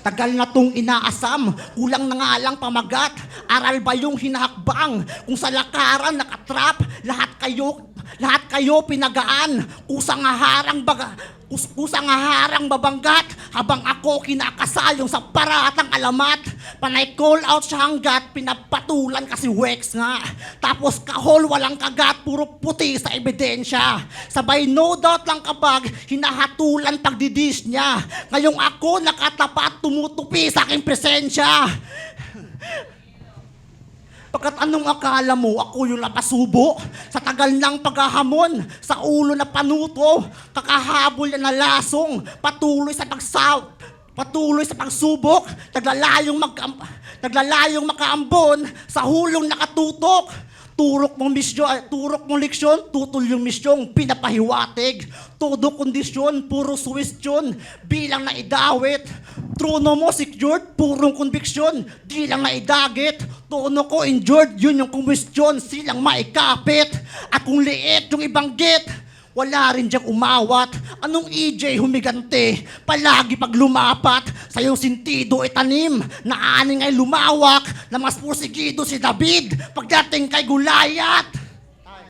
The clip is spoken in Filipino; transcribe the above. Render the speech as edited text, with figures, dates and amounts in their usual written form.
Tagal na tong inaasam, kulang na nga lang pamagat. Aral ba yung hinahakbang? Kung sa lakaran nakatrap, lahat kayo pinagaan. Kusang harang babanggat habang ako kinakasalong sa paratang alamat. Panay call out siya hanggat pinapatulan kasi Wex nga. Tapos kahol walang kagat, puro puti sa ebidensya. Sabay no doubt lang kapag hinahatulan pagdidis niya. Ngayong ako nakatapat tumutupi sa aking presensya. Pagkat anong akala mo, ako yung napasubo? Sa tagal ng paghahamon, sa ulo na panuto, kakahabol na lasong, patuloy sa pagsubok, naglalayong makaambon, sa hulong nakatutok. Turok mong leksyon, tutol yung misyong pinapahiwatig. Todo kondisyon, puro suwestyon, bilang na idawit. Trono mo secured, purong conviction, di lang na idagit. Tono ko injured, yun yung kumwestiyon, silang maikapit. At kung liit yung ibanggit, wala rin diyang umawat. Anong EJ humigante? Palagi pag lumapat, sa iyong sentido itanim, na aning ay lumawak, na mas porsigido si David pagdating kay Gulayat.